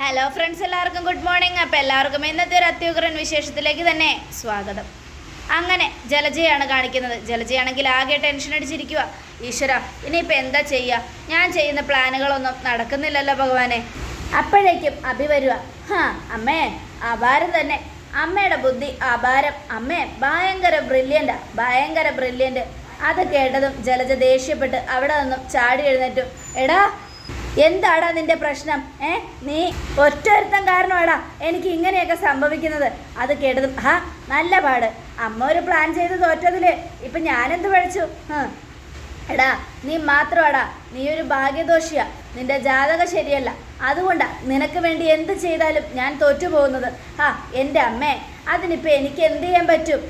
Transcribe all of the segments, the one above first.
Hello friends, എല്ലാവർക്കും good morning. അപ്പോൾ എല്ലാവർക്കും ഇന്നത്തെ ഒരു അത്യുഗ്രൻ വിശേഷത്തിലേക്ക് തന്നെ സ്വാഗതം. അങ്ങനെ ജലജയാണ് കാണിക്കുന്നത്. ജലജയാണെങ്കിൽ ആകെ ടെൻഷൻ അടിച്ചിരിക്കുക. ഈശ്വര, ഇനിയിപ്പോൾ എന്താ ചെയ്യുക? ഞാൻ ചെയ്യുന്ന പ്ലാനുകളൊന്നും നടക്കുന്നില്ലല്ലോ ഭഗവാനെ. അപ്പോഴേക്കും അഭി വരിക. അമ്മേ, അപാരം തന്നെ. അമ്മയുടെ ബുദ്ധി അപാരം. അമ്മേ ഭയങ്കര ബ്രില്യൻ്റ്. അത് കേട്ടതും ജലജ ദേഷ്യപ്പെട്ട് അവിടെ നിന്നും ചാടി എഴുന്നേറ്റു. എടാ, എന്താടാ നിന്റെ പ്രശ്നം? നീ ഒറ്റൊരുത്തം കാരണമാടാ എനിക്ക് ഇങ്ങനെയൊക്കെ സംഭവിക്കുന്നത്. അത് കേട്ടതും നല്ല പാട്. അമ്മ ഒരു പ്ലാൻ ചെയ്ത് തോറ്റതിൽ ഇപ്പം ഞാനെന്ത് പഴിച്ചു? എടാ, നീ മാത്രമാടാ, നീ ഒരു ഭാഗ്യദോഷിയാ. നിന്റെ ജാതകം ശരിയല്ല. അതുകൊണ്ടാ നിനക്ക് വേണ്ടി എന്ത് ചെയ്താലും ഞാൻ തോറ്റുപോകുന്നത്. എൻ്റെ അമ്മേ, അതിനിപ്പോൾ എനിക്ക് എന്ത് ചെയ്യാൻ പറ്റും?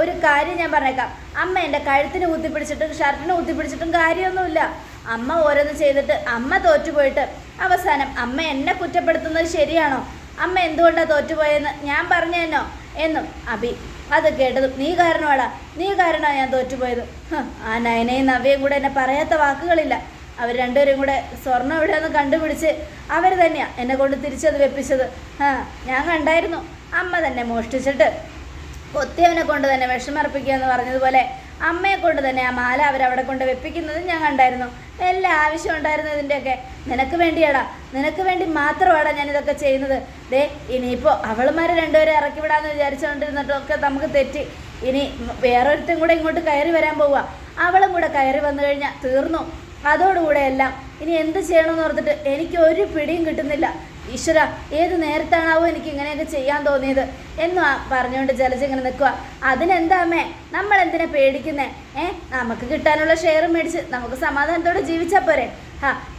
ഒരു കാര്യം ഞാൻ പറഞ്ഞേക്കാം. അമ്മ എൻ്റെ കഴുത്തിന് കുത്തിപ്പിടിച്ചിട്ടും ഷർട്ടിന് കുത്തിപ്പിടിച്ചിട്ടും കാര്യമൊന്നുമില്ല. അമ്മ ഓരോന്ന് ചെയ്തിട്ട് അമ്മ തോറ്റുപോയിട്ട് അവസാനം അമ്മ എന്നെ കുറ്റപ്പെടുത്തുന്നത് ശരിയാണോ? അമ്മ എന്തുകൊണ്ടാണ് തോറ്റുപോയെന്ന് ഞാൻ പറഞ്ഞു തന്നോ എന്നും അഭി. അത് കേട്ടതും നീ കാരണമാണ് ഞാൻ തോറ്റുപോയത്. ആ നയനയും നവ്യയും കൂടെ എന്നെ പറയാത്ത വാക്കുകളില്ല. അവർ രണ്ടുപേരും കൂടെ സ്വർണ്ണം എവിടെയൊന്ന് കണ്ടുപിടിച്ച് അവർ തന്നെയാണ് എന്നെ കൊണ്ട് തിരിച്ചത് വെപ്പിച്ചത്. ഞാൻ കണ്ടായിരുന്നു. അമ്മ തന്നെ മോഷ്ടിച്ചിട്ട് ഒത്തിയവനെ കൊണ്ട് തന്നെ വിഷമർപ്പിക്കുക എന്ന് പറഞ്ഞതുപോലെ അമ്മയെ കൊണ്ട് തന്നെ ആ മാല അവരവിടെ കൊണ്ട് വെപ്പിക്കുന്നത് ഞാൻ കണ്ടായിരുന്നു. എല്ലാ ആവശ്യം ഉണ്ടായിരുന്നു ഇതിൻ്റെയൊക്കെ. നിനക്ക് വേണ്ടിയാടാ, നിനക്ക് വേണ്ടി മാത്രമാടാ ഞാനിതൊക്കെ ചെയ്യുന്നത്. ഇനിയിപ്പോൾ അവളുമാർ രണ്ടുപേരെ ഇറക്കി വിടാമെന്ന് വിചാരിച്ചുകൊണ്ടിരുന്നിട്ടൊക്കെ നമുക്ക് തെറ്റി. ഇനി വേറൊരുത്തും കൂടെ ഇങ്ങോട്ട് കയറി വരാൻ പോവുക. അവളും കൂടെ കയറി വന്നു കഴിഞ്ഞാൽ തീർന്നു. അതോടുകൂടെ എല്ലാം. ഇനി എന്ത് ചെയ്യണമെന്ന് ഓർത്തിട്ട് എനിക്ക് ഒരു പിടിയും കിട്ടുന്നില്ല. ഈശ്വര, ഏത് നേരത്താണാവോ എനിക്ക് ഇങ്ങനെയൊക്കെ ചെയ്യാൻ തോന്നിയത് എന്നു പറഞ്ഞുകൊണ്ട് ജലജ ഇങ്ങനെ നിൽക്കുക. അതിനെന്താ അമ്മേ, നമ്മൾ എന്തിനാ പേടിക്കുന്നേ? നമുക്ക് കിട്ടാനുള്ള ഷെയർ മേടിച്ച് നമുക്ക് സമാധാനത്തോടെ ജീവിച്ചാൽ പോരെ?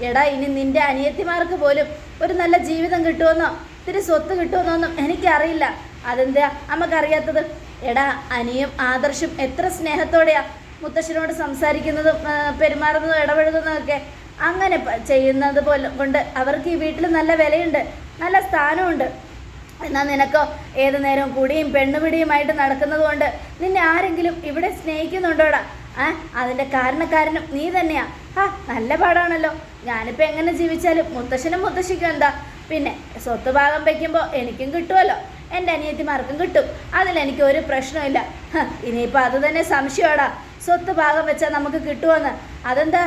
എടാ, ഇനി നിന്റെ അനിയത്തിമാർക്ക് പോലും ഒരു നല്ല ജീവിതം കിട്ടുമെന്നോ ഇത്തിരി സ്വത്ത് കിട്ടുമെന്നൊന്നും എനിക്കറിയില്ല. അതെന്താ അമ്മക്കറിയാത്തത്? എടാ, അനിയും ആദർശും എത്ര സ്നേഹത്തോടെയാ മുത്തശ്ശനോട് സംസാരിക്കുന്നതും പെരുമാറുന്നതും ഇടപഴകുന്നതൊക്കെ. അങ്ങനെ ചെയ്യുന്നത് കൊണ്ട് അവർക്ക് ഈ വീട്ടിൽ നല്ല വിലയുണ്ട്, നല്ല സ്ഥാനമുണ്ട്. എന്നാൽ നിനക്കോ ഏതു നേരവും കുടിയും പെണ്ണുപിടിയുമായിട്ട് നടക്കുന്നത് കൊണ്ട് നിന്നെ ആരെങ്കിലും ഇവിടെ സ്നേഹിക്കുന്നുണ്ടോടാ? അതിൻ്റെ കാരണക്കാരനും നീ തന്നെയാ. നല്ല പാടാണല്ലോ. ഞാനിപ്പോൾ എങ്ങനെ ജീവിച്ചാലും മുത്തശ്ശനും മുത്തശ്ശിക്കും എന്താ? പിന്നെ സ്വത്ത് ഭാഗം വയ്ക്കുമ്പോൾ എനിക്കും കിട്ടുമല്ലോ, എൻ്റെ അനിയത്തിമാർക്കും കിട്ടും. അതിലെനിക്ക് ഒരു പ്രശ്നമില്ല. ഇനിയിപ്പോൾ അത് തന്നെ സംശയമാടാ, സ്വത്ത് ഭാഗം വെച്ചാൽ നമുക്ക് കിട്ടുമെന്ന്. അതെന്താ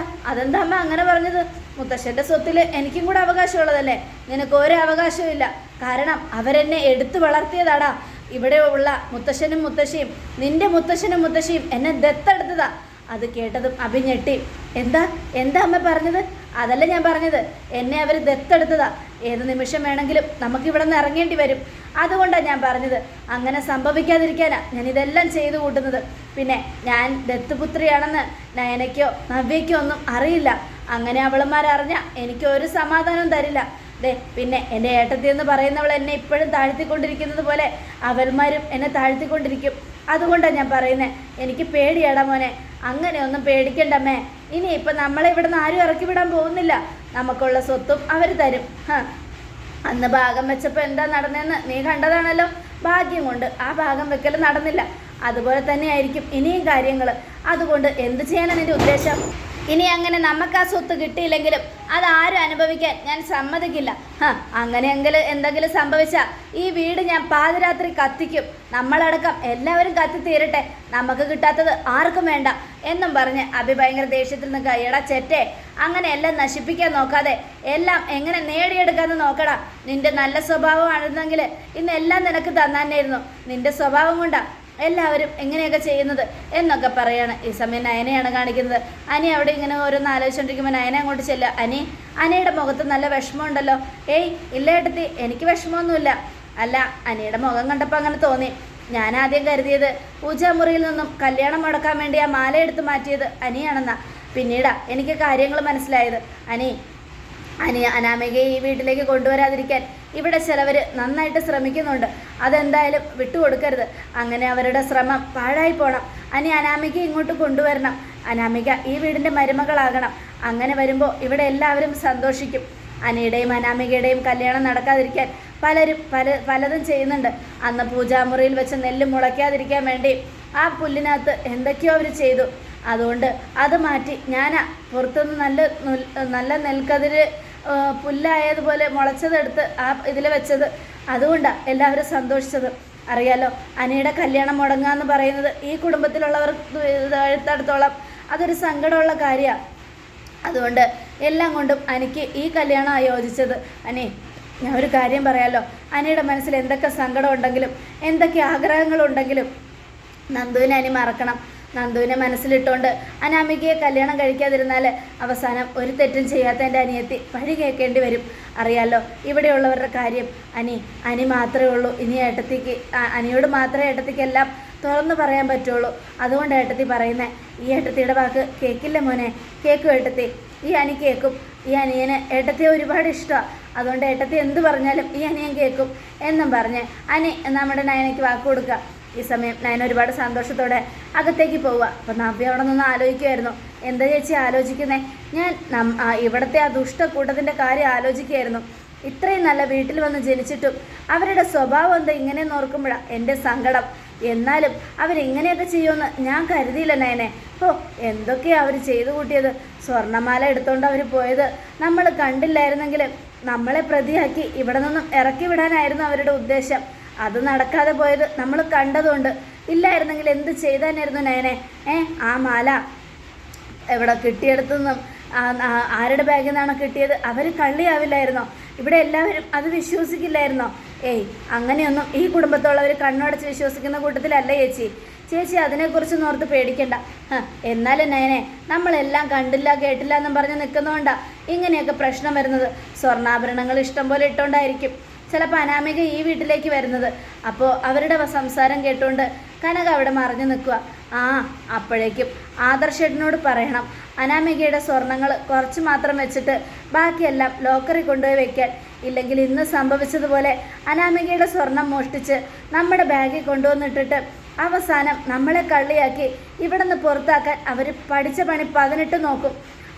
അമ്മ അങ്ങനെ പറഞ്ഞത്? മുത്തശ്ശൻ്റെ സ്വത്തിൽ എനിക്കും കൂടെ അവകാശമുള്ളതല്ലേ? നിനക്ക് ഒരു അവകാശവും ഇല്ല. കാരണം അവരെന്നെ എടുത്തു വളർത്തിയതാടാ. ഇവിടെ ഉള്ള മുത്തശ്ശനും മുത്തശ്ശിയും നിന്റെ മുത്തശ്ശനും മുത്തശ്ശിയും എന്നെ ദത്തെടുത്തതാ. അത് കേട്ടതും അഭി ഞെട്ടി. എന്താ അമ്മ പറഞ്ഞത്? അതല്ല ഞാൻ പറഞ്ഞത്, എന്നെ അവർ ദത്തെടുത്തതാ. ഏത് നിമിഷം വേണമെങ്കിലും നമുക്കിവിടെ നിന്ന് ഇറങ്ങേണ്ടി വരും. അതുകൊണ്ടാണ് ഞാൻ പറഞ്ഞത്. അങ്ങനെ സംഭവിക്കാതിരിക്കാനാണ് ഞാൻ ഇതെല്ലാം ചെയ്തു കൂട്ടുന്നത്. പിന്നെ ഞാൻ ദത്തുപുത്രിയാണെന്ന് നയനയ്ക്കോ നവ്യയ്ക്കോ ഒന്നും അറിയില്ല. അങ്ങനെ അവളന്മാരറിഞ്ഞാൽ എനിക്ക് ഒരു സമാധാനവും തരില്ല. പിന്നെ എൻ്റെ ഏട്ടത്തി എന്ന് പറയുന്നവൾ എന്നെ ഇപ്പോഴും താഴ്ത്തിക്കൊണ്ടിരിക്കുന്നത് പോലെ അവന്മാരും എന്നെ താഴ്ത്തിക്കൊണ്ടിരിക്കും. അതുകൊണ്ടാണ് ഞാൻ പറയുന്നത്, എനിക്ക് പേടിയാടാ മോനെ. അങ്ങനെയൊന്നും പേടിക്കണ്ടമ്മേ. ഇനിയിപ്പോൾ നമ്മളെ ഇവിടെ നിന്ന് ആരും ഇറക്കി വിടാൻ പോകുന്നില്ല. നമുക്കുള്ള സ്വത്തും അവർ തരും. അന്ന് ഭാഗം വെച്ചപ്പോൾ എന്താ നടന്നതെന്ന് നീ കണ്ടതാണല്ലോ. ഭാഗ്യം കൊണ്ട് ആ ഭാഗം വെക്കൽ നടന്നില്ല. അതുപോലെ തന്നെയായിരിക്കും ഇനിയും കാര്യങ്ങൾ. അതുകൊണ്ട് എന്ത് ചെയ്യാനാണ് നിൻ്റെ ഉദ്ദേശം? ഇനി അങ്ങനെ നമുക്ക് ആ സ്വത്ത് കിട്ടിയില്ലെങ്കിലും അതാരും അനുഭവിക്കാൻ ഞാൻ സമ്മതിക്കില്ല. അങ്ങനെയെങ്കിലും എന്തെങ്കിലും സംഭവിച്ചാൽ ഈ വീട് ഞാൻ പാതിരാത്രി കത്തിക്കും. നമ്മളടക്കം എല്ലാവരും കത്തിത്തീരട്ടെ, നമുക്ക് കിട്ടാത്തത് ആർക്കും വേണ്ട എന്നും പറഞ്ഞ് അഭി ഭയങ്കര ദേഷ്യത്തിൽ നിൽക്കുക. എടാ ചെറ്റേ, അങ്ങനെ എല്ലാം നശിപ്പിക്കാൻ നോക്കാതെ എല്ലാം എങ്ങനെ നേടിയെടുക്കാമെന്ന് നോക്കടാ. നിന്റെ നല്ല സ്വഭാവമാണെന്നെങ്കിൽ ഇന്നെല്ലാം നിനക്ക് തന്നാനായിരുന്നു. നിന്റെ സ്വഭാവം കൊണ്ടാണ് എല്ലാവരും എങ്ങനെയൊക്കെ ചെയ്യുന്നത് എന്നൊക്കെ പറയാണ്. ഈ സമയം നയനയാണ് കാണിക്കുന്നത്. അനി അവിടെ ഇങ്ങനെ ഓരോന്ന് ആലോചിച്ചുകൊണ്ടിരിക്കുമ്പോൾ നയന അങ്ങോട്ട് ചെല്ലുക. അനിയുടെ മുഖത്ത് നല്ല വിഷമമുണ്ടല്ലോ. ഇല്ല ഏട്ടത്തി, എനിക്ക് വിഷമമൊന്നുമില്ല. അല്ല, അനിയുടെ മുഖം കണ്ടപ്പോൾ അങ്ങനെ തോന്നി. ഞാൻ ആദ്യം കരുതിയത് പൂജാമുറിയിൽ നിന്നും കല്യാണം മുടക്കാൻ വേണ്ടി ആ മാല എടുത്ത് മാറ്റിയത് അനിയാണെന്നാ. പിന്നീടാ എനിക്ക് കാര്യങ്ങൾ മനസ്സിലായത്. അനാമികയെ ഈ വീട്ടിലേക്ക് കൊണ്ടുവരാതിരിക്കാൻ ഇവിടെ ചിലവർ നന്നായിട്ട് ശ്രമിക്കുന്നുണ്ട്. അതെന്തായാലും വിട്ടുകൊടുക്കരുത്. അങ്ങനെ അവരുടെ ശ്രമം പാഴായി പോകണം. അനാമികയെ ഇങ്ങോട്ട് കൊണ്ടുവരണം. അനാമിക ഈ വീടിൻ്റെ മരുമകളാകണം. അങ്ങനെ വരുമ്പോൾ ഇവിടെ എല്ലാവരും സന്തോഷിക്കും. അനിയുടെയും അനാമികയുടെയും കല്യാണം നടക്കാതിരിക്കാൻ പലതും ചെയ്യുന്നുണ്ട്. അന്ന് പൂജാമുറിയിൽ വെച്ച് നെല്ല് മുളയ്ക്കാതിരിക്കാൻ വേണ്ടി ആ പുല്ലിനകത്ത് എന്തൊക്കെയോ അവർ ചെയ്തു. അതുകൊണ്ട് അത് മാറ്റി ഞാൻ പുറത്തുനിന്ന് നല്ല നെൽക്കതിര് പുല്ലായതുപോലെ മുളച്ചതെടുത്ത് ആ ഇതിൽ വെച്ചത്. അതുകൊണ്ടാണ് എല്ലാവരും സന്തോഷിച്ചത്. അറിയാലോ, അനിയുടെ കല്യാണം മുടങ്ങാന്ന് പറയുന്നത് ഈ കുടുംബത്തിലുള്ളവർ എടുത്തടത്തോളം അതൊരു സങ്കടമുള്ള കാര്യമാണ്. അതുകൊണ്ട് എല്ലാം കൊണ്ടും അനിക്ക് ഈ കല്യാണം യോജിച്ചത്. അനി, ഞാൻ ഒരു കാര്യം പറയാമല്ലോ, അനിയുടെ മനസ്സിൽ എന്തൊക്കെ സങ്കടം ഉണ്ടെങ്കിലും എന്തൊക്കെ ആഗ്രഹങ്ങളുണ്ടെങ്കിലും നന്ദുവിനെ അനി മറക്കണം. നന്ദുവിനെ മനസ്സിലിട്ടുകൊണ്ട് അനാമികയെ കല്യാണം കഴിക്കാതിരുന്നാൽ അവസാനം ഒരു തെറ്റും ചെയ്യാത്ത എൻ്റെ അനിയത്തി പഴി കേൾക്കേണ്ടി വരും. അറിയാലോ, ഇവിടെയുള്ളവരുടെ കാര്യം അനി മാത്രമേ ഉള്ളൂ. ഇനി ഏട്ടത്തിക്ക് അനിയോട് മാത്രമേ ഏട്ടത്തിക്കെല്ലാം തുറന്നു പറയാൻ പറ്റുള്ളൂ. അതുകൊണ്ട് ഏട്ടത്തി പറയുന്നത്, ഈ ഏട്ടത്തിയുടെ വാക്ക് കേൾക്കില്ല മോനെ. കേൾക്കും ഏട്ടത്തി, ഈ അനി കേൾക്കും. ഈ അനിയന് ഏട്ടത്തിയെ ഒരുപാട് ഇഷ്ടമാണ്. അതുകൊണ്ട് ഏട്ടത്തി എന്ത് പറഞ്ഞാലും ഈ അനിയൻ കേൾക്കും എന്നും പറഞ്ഞ് അനി നമ്മുടെ നയനയ്ക്ക് വാക്ക് കൊടുക്കുക. ഈ സമയം നയന ഒരുപാട് സന്തോഷത്തോടെ അകത്തേക്ക് പോവുക. അപ്പം നവ്യ അവിടെ നിന്ന് ആലോചിക്കുമായിരുന്നു. എന്താ ചേച്ചി ആലോചിക്കുന്നേ? ഞാൻ ഇവിടുത്തെ ആ ദുഷ്ടക്കൂട്ടത്തിൻ്റെ കാര്യം ആലോചിക്കുകയായിരുന്നു. ഇത്രയും നല്ല വീട്ടിൽ വന്ന് ജനിച്ചിട്ടും അവരുടെ സ്വഭാവം എന്താ ഇങ്ങനെ നോർക്കുമ്പോഴാണ് എൻ്റെ സങ്കടം. എന്നാലും അവരിങ്ങനെയൊക്കെ ചെയ്യുമെന്ന് ഞാൻ കരുതിയില്ല നയനെ. എന്തൊക്കെയാണ് അവർ ചെയ്തു കൂട്ടിയത്. സ്വർണ്ണമാല എടുത്തുകൊണ്ട് അവർ പോയത് നമ്മൾ കണ്ടില്ലായിരുന്നെങ്കിൽ നമ്മളെ പ്രതിയാക്കി ഇവിടെ നിന്നും ഇറക്കി വിടാനായിരുന്നു അവരുടെ ഉദ്ദേശം. അത് നടക്കാതെ പോയത് നമ്മൾ കണ്ടതുകൊണ്ട്. ഇല്ലായിരുന്നെങ്കിൽ എന്ത് ചെയ്താനായിരുന്നു നയനെ? ആ മാല എവിടെ കിട്ടിയെടുത്തുനിന്നും ആരുടെ ബാഗിൽ നിന്നാണോ കിട്ടിയത്? അവർ കള്ളിയാവില്ലായിരുന്നോ? ഇവിടെ എല്ലാവരും അത് വിശ്വസിക്കില്ലായിരുന്നോ? അങ്ങനെയൊന്നും ഈ കുടുംബത്തുള്ളവർ കണ്ണടച്ച് വിശ്വസിക്കുന്ന കൂട്ടത്തിലല്ല ചേച്ചി അതിനെക്കുറിച്ച് ഓർത്ത് പേടിക്കണ്ട. എന്നാലും നയനെ, നമ്മളെല്ലാം കണ്ടില്ല കേട്ടില്ല എന്നും പറഞ്ഞ് നിൽക്കുന്നതുകൊണ്ടാണ് ഇങ്ങനെയൊക്കെ പ്രശ്നം വരുന്നത്. സ്വർണ്ണാഭരണങ്ങൾ ഇഷ്ടം പോലെ ഇട്ടുകൊണ്ടായിരിക്കും ചിലപ്പോൾ അനാമിക ഈ വീട്ടിലേക്ക് വരുന്നത്. അപ്പോൾ അവരുടെ സംസാരം കേട്ടുകൊണ്ട് കനക അവിടെ മറിഞ്ഞു നിൽക്കുക. അപ്പോഴേക്കും ആദർശേട്ടനോട് പറയണം അനാമികയുടെ സ്വർണ്ണങ്ങൾ കുറച്ച് മാത്രം വെച്ചിട്ട് ബാക്കിയെല്ലാം ലോക്കറിൽ കൊണ്ടുപോയി വെക്കാൻ. ഇല്ലെങ്കിൽ ഇന്ന് സംഭവിച്ചതുപോലെ അനാമികയുടെ സ്വർണം മോഷ്ടിച്ച് നമ്മുടെ ബാഗിൽ കൊണ്ടുവന്നിട്ടിട്ട് അവസാനം നമ്മളെ കള്ളിയാക്കി ഇവിടെ നിന്ന് പുറത്താക്കാൻ അവർ പഠിച്ച പണി 18 നോക്കും.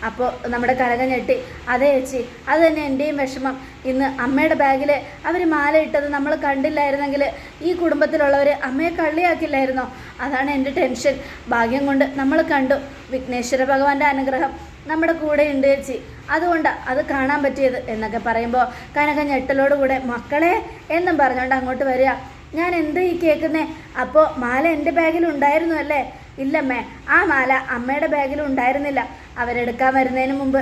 അപ്പോൾ നമ്മുടെ കനക ഞെട്ടി. അതേ ചേച്ചി, അത് തന്നെ എൻ്റെയും വിഷമം. ഇന്ന് അമ്മയുടെ ബാഗിൽ അവർ മാല ഇട്ടത് നമ്മൾ കണ്ടില്ലായിരുന്നെങ്കിൽ ഈ കുടുംബത്തിലുള്ളവർ അമ്മയെ കള്ളിയാക്കില്ലായിരുന്നോ? അതാണ് എൻ്റെ ടെൻഷൻ. ഭാഗ്യം കൊണ്ട് നമ്മൾ കണ്ടു. വിഘ്നേശ്വര ഭഗവാന്റെ അനുഗ്രഹം നമ്മുടെ കൂടെ ഉണ്ട് ചേച്ചി. അതുകൊണ്ടാണ് അത് കാണാൻ പറ്റിയത് എന്നൊക്കെ പറയുമ്പോൾ കനക ഞെട്ടലോടുകൂടെ മക്കളെ എന്നും പറഞ്ഞുകൊണ്ട് അങ്ങോട്ട് വരിക. ഞാൻ എന്ത് ഈ കേൾക്കുന്നേ? അപ്പോൾ മാല എൻ്റെ ബാഗിലുണ്ടായിരുന്നു അല്ലേ? ഇല്ലമ്മേ, ആ മാല അമ്മയുടെ ബാഗിലും ഉണ്ടായിരുന്നില്ല. അവരെടുക്കാൻ വരുന്നതിന് മുമ്പ്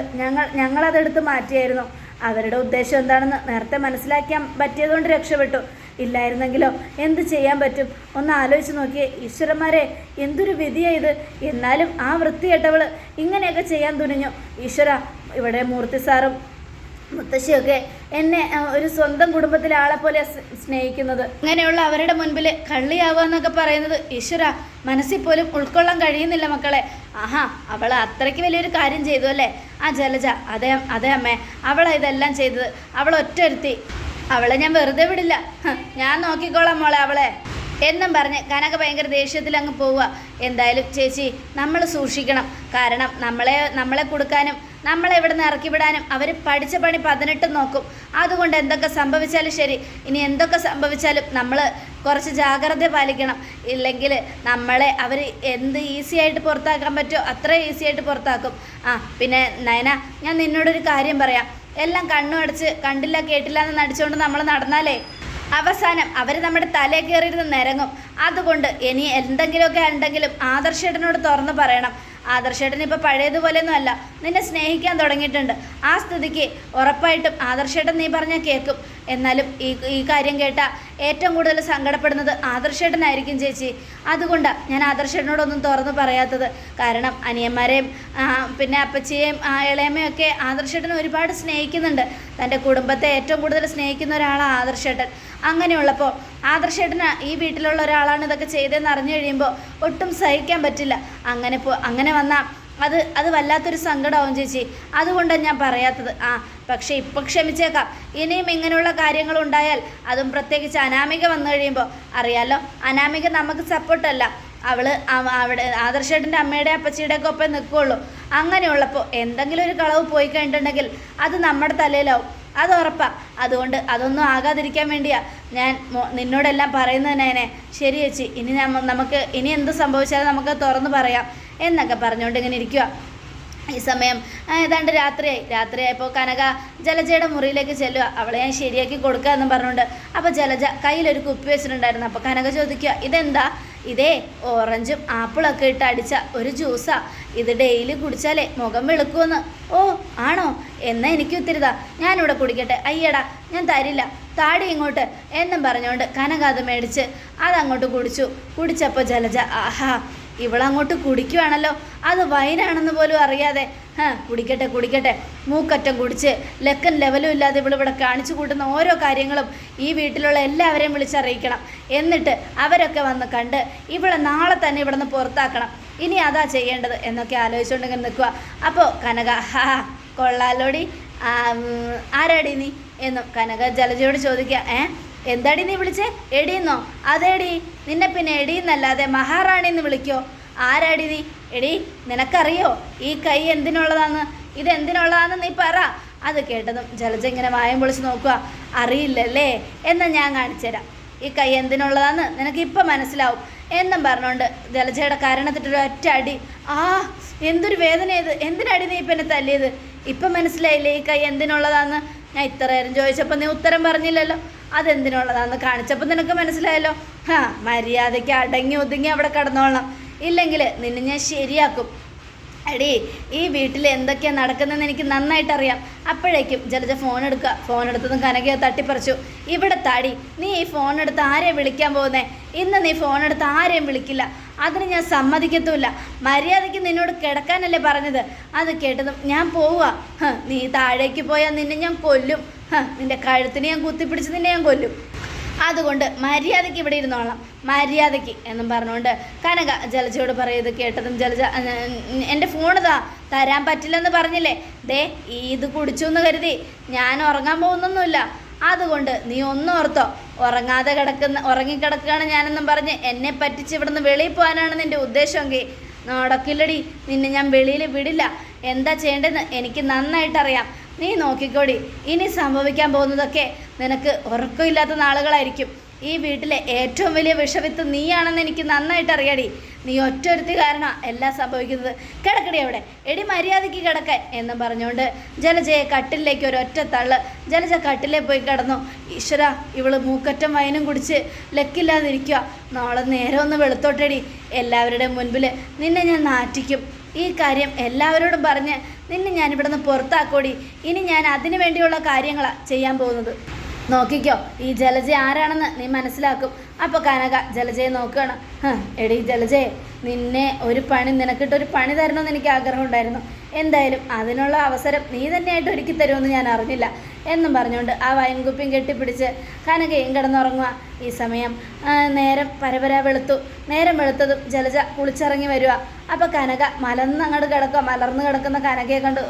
ഞങ്ങളതെടുത്ത് മാറ്റിയായിരുന്നു. അവരുടെ ഉദ്ദേശം എന്താണെന്ന് നേരത്തെ മനസ്സിലാക്കാൻ പറ്റിയതുകൊണ്ട് രക്ഷപ്പെട്ടു. ഇല്ലായിരുന്നെങ്കിലോ എന്ത് ചെയ്യാൻ പറ്റും? ഒന്ന് ആലോചിച്ച് നോക്കിയേ ഈശ്വരന്മാരെ, എന്തൊരു വിധിയാ ഇത്. എന്നാലും ആ വൃത്തികെട്ടവൾ ഇങ്ങനെയൊക്കെ ചെയ്യാൻ തുനിഞ്ഞു. ഈശ്വര, ഇവിടെ മൂർത്തി സാറും മുത്തശ്ശിയൊക്കെ എന്നെ ഒരു സ്വന്തം കുടുംബത്തിലെ ആളെ പോലെ സ്നേഹിക്കുന്നത്. അങ്ങനെയുള്ള അവരുടെ മുൻപിൽ കള്ളിയാവുക എന്നൊക്കെ പറയുന്നത് ഈശ്വര, മനസ്സിൽ പോലും ഉൾക്കൊള്ളാൻ കഴിയുന്നില്ല മക്കളെ. അവൾ അത്രയ്ക്ക് വലിയൊരു കാര്യം ചെയ്തു അല്ലേ ആ ജലജ? അതെ അമ്മേ, അവളാണ് ഇതെല്ലാം ചെയ്തത്. അവൾ ഒറ്റൊരുത്തി. അവളെ ഞാൻ വെറുതെ വിടില്ല. ഞാൻ നോക്കിക്കോളാം മോളെ അവളെ എന്നും പറഞ്ഞ് കനക ഭയങ്കര ദേഷ്യത്തിൽ അങ്ങ് പോവുക. എന്തായാലും ചേച്ചി, നമ്മൾ സൂക്ഷിക്കണം. കാരണം നമ്മളെ കൊടുക്കാനും നമ്മളെ ഇവിടെ നിന്ന് ഇറക്കി വിടാനും അവർ പഠിച്ച പണി 18 നോക്കും. അതുകൊണ്ട് എന്തൊക്കെ സംഭവിച്ചാലും ശരി, ഇനി എന്തൊക്കെ സംഭവിച്ചാലും നമ്മൾ കുറച്ച് ജാഗ്രത പാലിക്കണം. ഇല്ലെങ്കിൽ നമ്മളെ അവർ എന്ത് ഈസി ആയിട്ട് പുറത്താക്കാൻ പറ്റുമോ അത്ര ഈസി ആയിട്ട് പുറത്താക്കും. പിന്നെ നയന, ഞാൻ നിന്നോടൊരു കാര്യം പറയാം. എല്ലാം കണ്ണും അടച്ച് കണ്ടില്ല കേട്ടില്ല എന്ന് നടിച്ചുകൊണ്ട് നമ്മൾ നടന്നാലേ അവസാനം അവർ നമ്മുടെ തലയിൽ കയറിയിരുന്ന് നിരങ്ങും. അതുകൊണ്ട് ഇനി എന്തെങ്കിലുമൊക്കെ ഉണ്ടെങ്കിലും ആദർശേട്ടനോട് തുറന്ന് പറയണം. ആദർശേട്ടൻ ഇപ്പോൾ പഴയതുപോലെയൊന്നും അല്ല, നിന്നെ സ്നേഹിക്കാൻ തുടങ്ങിയിട്ടുണ്ട്. ആ സ്ഥിതിക്ക് ഉറപ്പായിട്ടും ആദർശേട്ടൻ നീ പറഞ്ഞാൽ കേൾക്കും. എന്നാലും ഈ കാര്യം കേട്ടാൽ ഏറ്റവും കൂടുതൽ സങ്കടപ്പെടുന്നത് ആദർശേട്ടനായിരിക്കും ചേച്ചി. അതുകൊണ്ടാണ് ഞാൻ ആദർശേട്ടനോടൊന്നും തുറന്ന് പറയാത്തത്. കാരണം അനിയന്മാരെയും പിന്നെ അപ്പച്ചിയെയും ഇളയമ്മയും ഒക്കെ ആദർശേട്ടൻ ഒരുപാട് സ്നേഹിക്കുന്നുണ്ട്. തൻ്റെ കുടുംബത്തെ ഏറ്റവും കൂടുതൽ സ്നേഹിക്കുന്ന ഒരാളാണ് ആദർശേട്ടൻ. അങ്ങനെയുള്ളപ്പോൾ ആദർശേട്ടന് ഈ വീട്ടിലുള്ള ഒരാളാണ് ഇതൊക്കെ ചെയ്തതെന്ന് അറിഞ്ഞു കഴിയുമ്പോൾ ഒട്ടും സഹിക്കാൻ പറ്റില്ല. അങ്ങനെ വന്നാൽ അത് വല്ലാത്തൊരു സങ്കടമാവും ചേച്ചി. അതുകൊണ്ടാണ് ഞാൻ പറയാത്തത്. പക്ഷേ ഇപ്പം ക്ഷമിച്ചേക്കാം. ഇനിയും ഇങ്ങനെയുള്ള കാര്യങ്ങളുണ്ടായാൽ, അതും പ്രത്യേകിച്ച് അനാമിക വന്നു കഴിയുമ്പോൾ അറിയാലോ, അനാമിക നമുക്ക് സപ്പോർട്ടല്ല. അവിടെ ആദർശേട്ടൻ്റെ അമ്മയുടെ അപ്പച്ചിയുടെ ഒക്കെ ഒപ്പം നിൽക്കുകയുള്ളൂ. അങ്ങനെയുള്ളപ്പോൾ എന്തെങ്കിലും ഒരു കളവ് പോയി കഴിഞ്ഞിട്ടുണ്ടെങ്കിൽ അത് നമ്മുടെ തലയിലാവും. അത് ഉറപ്പാണ്. അതുകൊണ്ട് അതൊന്നും ആകാതിരിക്കാൻ വേണ്ടിയാണ് ഞാൻ നിന്നോടെല്ലാം പറയുന്നത് തന്നെ. ശരി ചേച്ചി, ഇനി നമുക്ക് ഇനി എന്ത് സംഭവിച്ചാലും നമുക്ക് തുറന്ന് പറയാം എന്നൊക്കെ പറഞ്ഞുകൊണ്ട് ഇങ്ങനെ ഇരിക്കുക. ഈ സമയം ഏതാണ്ട് രാത്രിയായപ്പോൾ കനക ജലജയുടെ മുറിയിലേക്ക് ചെല്ലുക. അവളെ ഞാൻ ശരിയാക്കി കൊടുക്കുക എന്ന് പറഞ്ഞുകൊണ്ട് അപ്പോൾ ജലജ കയ്യിലൊരു കുപ്പി വെച്ചിട്ടുണ്ടായിരുന്നു. അപ്പോൾ കനക ചോദിക്കുക, ഇതെന്താ? ഇതേ ഓറഞ്ചും ആപ്പിളൊക്കെ ഇട്ട് അടിച്ച ഒരു ജ്യൂസാ. ഇത് ഡെയിലി കുടിച്ചാലേ മുഖം വെളുക്കുമെന്ന്. ഓ ആണോ? എന്നാൽ എനിക്ക് ഒത്തിരിതാ, ഞാനിവിടെ കുടിക്കട്ടെ. അയ്യടാ ഞാൻ തരില്ല, താടി ഇങ്ങോട്ട് എന്നും പറഞ്ഞുകൊണ്ട് കനക അത് മേടിച്ച് അതങ്ങോട്ട് കുടിച്ചപ്പോൾ ജലജ, ആഹാ ഇവളങ്ങോട്ട് കുടിക്കുവാണല്ലോ, അത് വൈനാണെന്ന് പോലും അറിയാതെ. കുടിക്കട്ടെ. മൂക്കറ്റം കുടിച്ച് ലക്കൻ ലെവലും ഇല്ലാതെ ഇവളിവിടെ കാണിച്ചു കൂട്ടുന്ന ഓരോ കാര്യങ്ങളും ഈ വീട്ടിലുള്ള എല്ലാവരെയും വിളിച്ചറിയിക്കണം. എന്നിട്ട് അവരൊക്കെ വന്ന് കണ്ട് ഇവളെ നാളെ തന്നെ ഇവിടെ നിന്ന് പുറത്താക്കണം. ഇനി അതാ ചെയ്യേണ്ടത് എന്നൊക്കെ ആലോചിച്ചുകൊണ്ടിങ്ങനെ നിൽക്കുക. അപ്പോൾ കനക, കൊള്ളാലോടി, ആരാടി നീ എന്നും കനക ജലജയോട് ചോദിക്കുക. എന്താടി നീ വിളിച്ചേ? എടിയെന്നോ? അതേടി, നിന്നെ പിന്നെ എടിയെന്നല്ലാതെ മഹാറാണിന്ന് വിളിക്കോ? ആരാടി നീ? എടി നിനക്കറിയോ ഈ കൈ എന്തിനുള്ളതാന്ന്? ഇതെന്തിനുള്ളതാന്ന് നീ പറ. അത് കേട്ടതും ജലജ ഇങ്ങനെ വായം പൊളിച്ച് നോക്കുക. അറിയില്ലല്ലേ? എന്നാൽ ഞാൻ കാണിച്ചുതരാം. ഈ കൈ എന്തിനുള്ളതാന്ന് നിനക്കിപ്പം മനസ്സിലാവും എന്നും പറഞ്ഞുകൊണ്ട് ജലജയുടെ കരണത്തിട്ടൊരു ഒറ്റ അടി. എന്തൊരു വേദന ഇത്! എന്തിനടി നീ ഇപ്പം എന്നെ തല്ലിയത്? ഇപ്പം മനസ്സിലായില്ലേ ഈ കൈ എന്തിനുള്ളതാന്ന്? ഞാൻ ഇത്ര നേരം ചോദിച്ചപ്പോൾ നീ ഉത്തരം പറഞ്ഞില്ലല്ലോ. അതെന്തിനുള്ളതാന്ന് കാണിച്ചപ്പോൾ നിനക്ക് മനസ്സിലായല്ലോ. മര്യാദയ്ക്ക് അടങ്ങി ഒതുങ്ങി അവിടെ കിടന്നോളണം, ഇല്ലെങ്കിൽ നിന്നെ ഞാൻ ശരിയാക്കും. എടീ, ഈ വീട്ടിൽ എന്തൊക്കെയാണ് നടക്കുന്നതെന്ന് എനിക്ക് നന്നായിട്ടറിയാം. അപ്പോഴേക്കും ജലജ ഫോൺ എടുത്തതും കനകയെ തട്ടിപ്പറിച്ചു. ഇവിടെ താടി, നീ ഈ ഫോൺ എടുത്ത് ആരെയും വിളിക്കാൻ പോകുന്നേ? ഇന്ന് നീ ഫോൺ എടുത്ത് ആരെയും വിളിക്കില്ല, അതിന് ഞാൻ സമ്മതിക്കത്തുമില്ല. മര്യാദയ്ക്ക് നിന്നോട് കിടക്കാനല്ലേ പറഞ്ഞത്? അത് കേട്ടതും ഞാൻ പോവുക. നീ താഴേക്ക് പോയാൽ നിന്നെ ഞാൻ കൊല്ലും. നിന്റെ കഴുത്തിന് ഞാൻ കുത്തിപ്പിടിച്ച് നിന്നെ ഞാൻ കൊല്ലും. അതുകൊണ്ട് മര്യാദയ്ക്ക് ഇവിടെ ഇരുന്നോളാം, മര്യാദയ്ക്ക് എന്നും പറഞ്ഞുകൊണ്ട് കനക ജലജയോട് പറയുന്നത് കേട്ടതും ജലജ, എൻ്റെ ഫോണിതാ, തരാൻ പറ്റില്ലെന്ന് പറഞ്ഞില്ലേ? ദേ ഇത് കുടിച്ചു എന്ന് കരുതി ഞാൻ ഉറങ്ങാൻ പോകുന്നൊന്നുമില്ല. അതുകൊണ്ട് നീ ഒന്നോർത്തോ, ഉറങ്ങിക്കിടക്കുകയാണ് ഞാനെന്നും പറഞ്ഞ് എന്നെ പറ്റിച്ച് ഇവിടുന്ന് വെളിയിൽ പോകാനാണ് നിൻ്റെ ഉദ്ദേശമെങ്കിൽ നടക്കില്ലടി. നിന്നെ ഞാൻ വെളിയിൽ വിടില്ല. എന്താ ചെയ്യേണ്ടതെന്ന് എനിക്ക് നന്നായിട്ടറിയാം. നീ നോക്കിക്കോടി, ഇനി സംഭവിക്കാൻ പോകുന്നതൊക്കെ നിനക്ക് ഉറക്കമില്ലാത്ത നാളുകളായിരിക്കും. ഈ വീട്ടിലെ ഏറ്റവും വലിയ വിഷവിത്ത് നീയാണെന്ന് എനിക്ക് നന്നായിട്ട് അറിയാടി. നീ ഒറ്റൊരുത്തി കാരണം എല്ലാം സംഭവിക്കുന്നത്. കിടക്കടി അവിടെ, എടി മര്യാദയ്ക്ക് കിടക്കാൻ എന്നും പറഞ്ഞുകൊണ്ട് ജലജയെ കട്ടിലേക്ക് ഒരൊറ്റ തള്ള്. ജലജ കട്ടിലേ പോയി കിടന്നു. ഈശ്വര, ഇവള് മൂക്കറ്റം വൈനും കുടിച്ച് ലക്കില്ലാതിരിക്കുക. നാളെ നേരെ ഒന്ന് വെളുത്തോട്ടടി. എല്ലാവരുടെയും മുൻപിൽ നിന്നെ ഞാൻ നാറ്റിക്കും. ഈ കാര്യം എല്ലാവരോടും പറഞ്ഞ് നിന്നെ ഞാനിവിടെ നിന്ന് പുറത്താക്കോടി. ഇനി ഞാൻ അതിനു വേണ്ടിയുള്ള കാര്യങ്ങളാണ് ചെയ്യാൻ പോകുന്നത്. നോക്കിക്കോ, ഈ ജലജ ആരാണെന്ന് നീ മനസ്സിലാക്കും. അപ്പോൾ കനക ജലജയെ നോക്കുകയാണ്. എടി ജലജയെ, നിനക്കിട്ടൊരു പണി തരണമെന്ന് എനിക്ക് ആഗ്രഹം ഉണ്ടായിരുന്നു. എന്തായാലും അതിനുള്ള അവസരം നീ തന്നെയായിട്ട് ഒരുക്കി തരുമെന്ന് ഞാൻ അറിഞ്ഞില്ല എന്നും പറഞ്ഞുകൊണ്ട് ആ വൈൻകുപ്പിയും കെട്ടിപ്പിടിച്ച് കനകയും കിടന്നുറങ്ങുക. ഈ സമയം നേരം നേരം വെളുത്തതും ജലജ കുളിച്ചിറങ്ങി വരിക. അപ്പോൾ കനക മലർന്നു കിടക്കുന്ന കനകയെ കണ്ട്,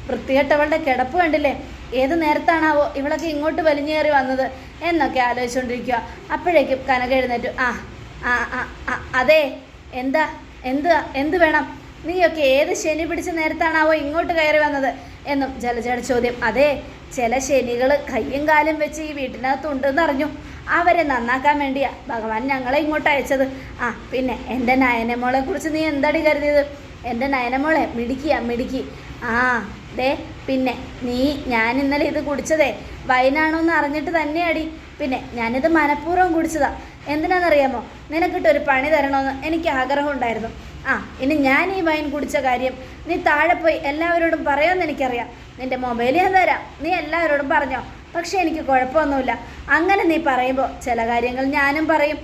വൃത്തികെട്ടവളുടെ കിടപ്പ് കണ്ടില്ലേ? ഏത് നേരത്താണാവോ ഇവളൊക്കെ ഇങ്ങോട്ട് വലിഞ്ഞേറി വന്നത് എന്നൊക്കെ ആലോചിച്ചുകൊണ്ടിരിക്കുക. അപ്പോഴേക്കും കനക എഴുന്നേറ്റു. അതെ, എന്ത് വേണം? നീയൊക്കെ ഏത് ശനി പിടിച്ച നേരത്താണാവോ ഇങ്ങോട്ട് കയറി വന്നത് എന്നും ജലജയുടെ ചോദ്യം. അതെ, ചില ശനികൾ കയ്യും കാലും വെച്ച് ഈ വീട്ടിനകത്തുണ്ടെന്ന് അറിഞ്ഞു. അവരെ നന്നാക്കാൻ വേണ്ടിയാ ഭഗവാൻ ഞങ്ങളെ ഇങ്ങോട്ട് അയച്ചത്. പിന്നെ എൻ്റെ നയനമോളെ കുറിച്ച് നീ എന്താടി കരുതിയത്? എൻ്റെ നയനമോളെ മിടുക്കി. ദേ പിന്നെ ഞാൻ ഇന്നലെ ഇത് കുടിച്ചതേ വൈനാണോ എന്ന് അറിഞ്ഞിട്ട് തന്നെയാടി. പിന്നെ ഞാനിത് മനഃപൂർവ്വം കുടിച്ചതാ. എന്തിനാണെന്നറിയാമോ? നിനക്കിട്ടൊരു പണി തരണമെന്ന് എനിക്ക് ആഗ്രഹം ഉണ്ടായിരുന്നു. ഇനി ഞാൻ ഈ വൈൻ കുടിച്ച കാര്യം നീ താഴെ പോയി എല്ലാവരോടും പറയാമെന്ന് എനിക്കറിയാം. നിൻ്റെ മൊബൈൽ ഞാൻ തരാം, നീ എല്ലാവരോടും പറഞ്ഞോ. പക്ഷേ എനിക്ക് കുഴപ്പമൊന്നുമില്ല. അങ്ങനെ നീ പറയുമ്പോൾ ചില കാര്യങ്ങൾ ഞാനും പറയും.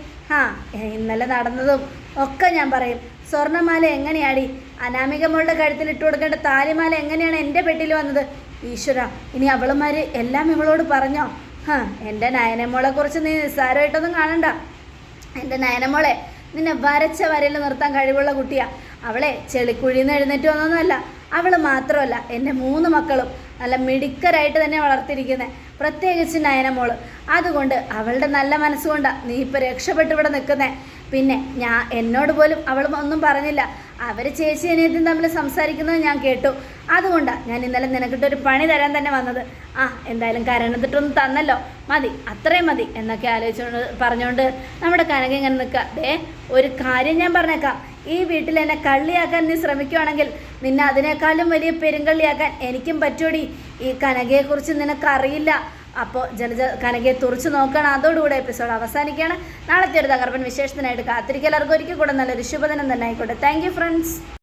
ഇന്നലെ നടന്നതും ഒക്കെ ഞാൻ പറയും. സ്വർണ്ണമാല എങ്ങനെയാടി? അനാമികമ്മളുടെ കഴുത്തിൽ ഇട്ട് കൊടുക്കേണ്ട താലിമാല എങ്ങനെയാണ് എൻ്റെ പെട്ടിൽ വന്നത്? ഈശ്വര, ഇനി അവളുമാർ എല്ലാം ഇവളോട് പറഞ്ഞോ? എൻ്റെ നയനമോളെക്കുറിച്ച് നീ നിസ്സാരമായിട്ടൊന്നും കാണണ്ട. എൻ്റെ നയനമോളെ നിന്നെ വരച്ച വരയിൽ നിർത്താൻ കഴിവുള്ള കുട്ടിയാണ്. അവളെ ചെളിക്കുഴിയിൽ നിന്ന് എഴുന്നേറ്റ് വന്നൊന്നുമല്ല. അവൾ മാത്രമല്ല, എൻ്റെ 3 മക്കളും നല്ല മിടുക്കരായിട്ട് തന്നെ വളർത്തിയിരിക്കുന്നത്, പ്രത്യേകിച്ച് നയനമോള്. അതുകൊണ്ട് അവളുടെ നല്ല മനസ്സുകൊണ്ടാണ് നീ ഇപ്പോൾ രക്ഷപ്പെട്ട് ഇവിടെ നിൽക്കുന്നത്. പിന്നെ എന്നോട് പോലും അവൾ ഒന്നും പറഞ്ഞില്ല. അവർ ചേച്ചി അനിയത്തിയും തമ്മിൽ സംസാരിക്കുന്നത് ഞാൻ കേട്ടു. അതുകൊണ്ടാണ് ഞാൻ ഇന്നലെ നിനക്കിട്ടൊരു പണി തരാൻ തന്നെ വന്നത്. എന്തായാലും കരണത്തിട്ടൊന്ന് തന്നല്ലോ, മതി, അത്രയും മതി എന്നൊക്കെ പറഞ്ഞുകൊണ്ട് നമ്മുടെ കനക ഇങ്ങനെ നിൽക്കുക. ഒരു കാര്യം ഞാൻ പറഞ്ഞേക്കാം, ഈ വീട്ടിൽ എന്നെ കള്ളിയാക്കാൻ നീ ശ്രമിക്കുകയാണെങ്കിൽ നിന്നെ അതിനേക്കാളും വലിയ പെരുങ്കള്ളിയാക്കാൻ എനിക്കും പറ്റൂടി. ഈ കനകയെക്കുറിച്ച് നിനക്കറിയില്ല. അപ്പോൾ ജലജ കനകയെ തുറച്ച് നോക്കണം. അതോടുകൂടെ എപ്പിസോഡ് അവസാനിക്കുകയാണ്. നാളത്തെ ഒരു തകർപ്പൻ വിശേഷത്തിനായിട്ട് കാത്തിരിക്കുക. എല്ലാവർക്കും ഒരിക്കൽ കൂടെ നല്ലൊരു ശുഭദിനം തന്നെ ആയിക്കോട്ടെ. Thank you friends.